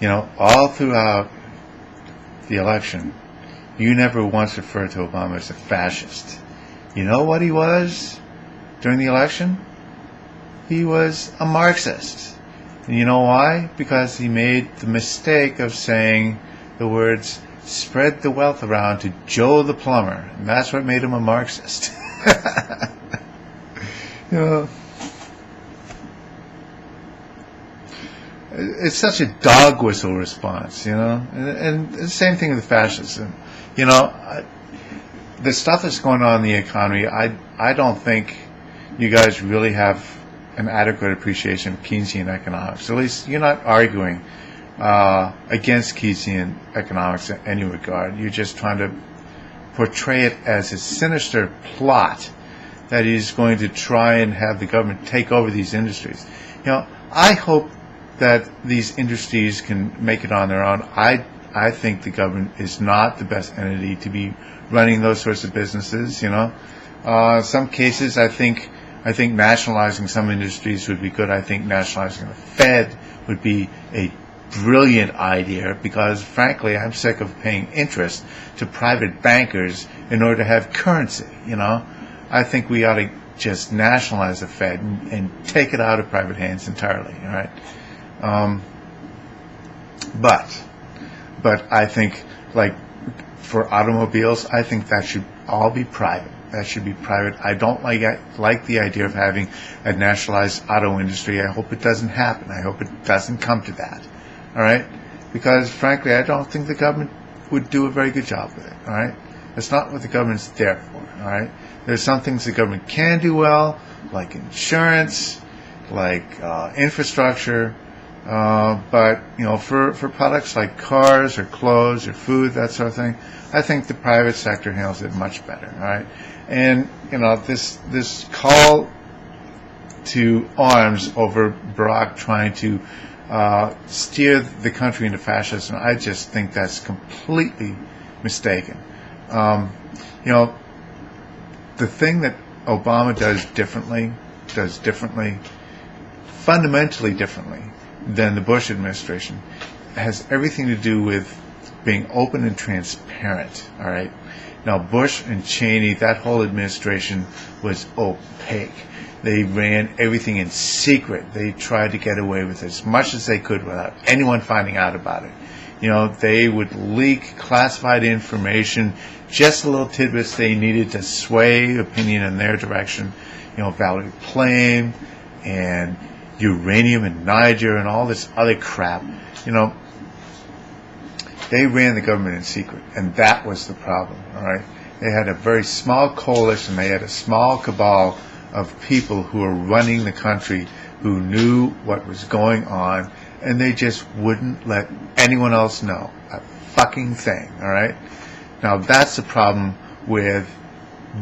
You know, all throughout the election, you never once referred to Obama as a fascist. You know what he was during the election? He was a Marxist. And you know why? Because he made the mistake of saying the words, spread the wealth around to Joe the plumber. And that's what made him a Marxist. You know, it's such a dog whistle response, you know, and the same thing with fascism. You know, the stuff that's going on in the economy, I don't think you guys really have an adequate appreciation of Keynesian economics. At least you're not arguing against Keynesian economics in any regard. You're just trying to portray it as a sinister plot that he's going to try and have the government take over these industries. You know, I hope that these industries can make it on their own. I think the government is not the best entity to be running those sorts of businesses. You know, some cases I think nationalizing some industries would be good. I think nationalizing the Fed would be a brilliant idea because, frankly, I'm sick of paying interest to private bankers in order to have currency. You know, I think we ought to just nationalize the Fed and take it out of private hands entirely. All right. But I think, like, for automobiles, I think that should all be private. That should be private. I don't like the idea of having a nationalized auto industry. I hope it doesn't happen. I hope it doesn't come to that. All right? Because, frankly, I don't think the government would do a very good job with it. All right? That's not what the government's there for. All right? There's some things the government can do well, like insurance, like infrastructure. But, you know, for products like cars or clothes or food, that sort of thing, I think the private sector handles it much better, all right? And, you know, this call to arms over Barack trying to steer the country into fascism, I just think that's completely mistaken. You know, the thing that Obama does differently, fundamentally differently, than the Bush administration, has everything to do with being open and transparent, all right? Now, Bush and Cheney, that whole administration was opaque. They ran everything in secret. They tried to get away with as much as they could without anyone finding out about it. You know, they would leak classified information, just the little tidbits they needed to sway opinion in their direction. You know, Valerie Plame and uranium in Niger and all this other crap. You know, they ran the government in secret, and that was the problem, all right? They had a very small coalition. They had a small cabal of people who were running the country who knew what was going on, and they just wouldn't let anyone else know a fucking thing, all right? Now, that's the problem with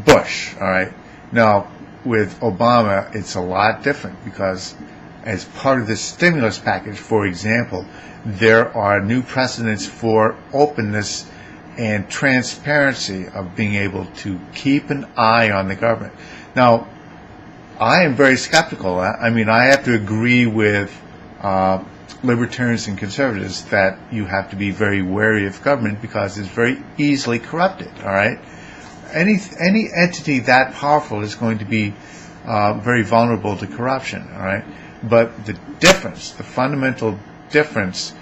Bush, all right? Now, with Obama, it's a lot different because as part of this stimulus package, for example, there are new precedents for openness and transparency of being able to keep an eye on the government. Now, I am very skeptical. I mean, I have to agree with libertarians and conservatives that you have to be very wary of government because it's very easily corrupted, all right? Any entity that powerful is going to be very vulnerable to corruption, all right? But the difference, the fundamental difference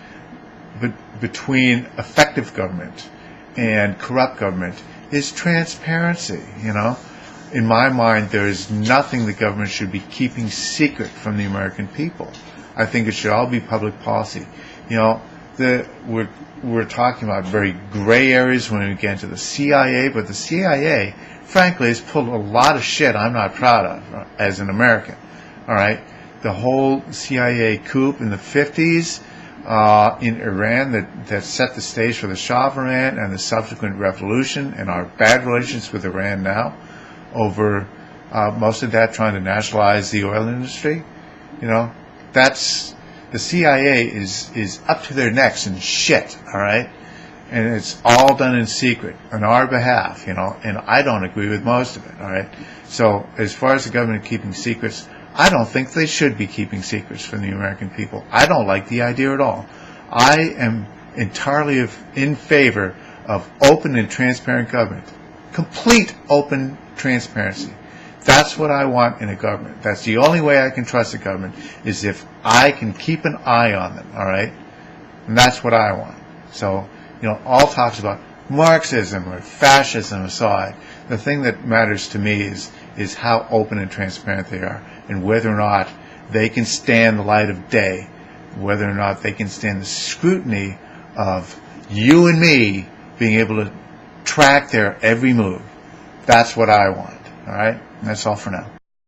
between effective government and corrupt government is transparency, you know? In my mind, there is nothing the government should be keeping secret from the American people. I think it should all be public policy. You know, we're talking about very gray areas when we get into the CIA, but the CIA, frankly, has pulled a lot of shit I'm not proud of as an American, all right? The whole CIA coup in the 50s in Iran that set the stage for the Shah of Iran and the subsequent revolution and our bad relations with Iran now over most of that trying to nationalize the oil industry. You know, that's the CIA is up to their necks in shit, all right? And it's all done in secret on our behalf, you know, and I don't agree with most of it, all right? So as far as the government keeping secrets, I don't think they should be keeping secrets from the American people. I don't like the idea at all. I am entirely in favor of open and transparent government. Complete open transparency. That's what I want in a government. That's the only way I can trust a government, is if I can keep an eye on them, all right? And that's what I want. So, all talks about Marxism or fascism aside, the thing that matters to me is how open and transparent they are, and whether or not they can stand the light of day, whether or not they can stand the scrutiny of you and me being able to track their every move. That's what I want, all right? And that's all for now.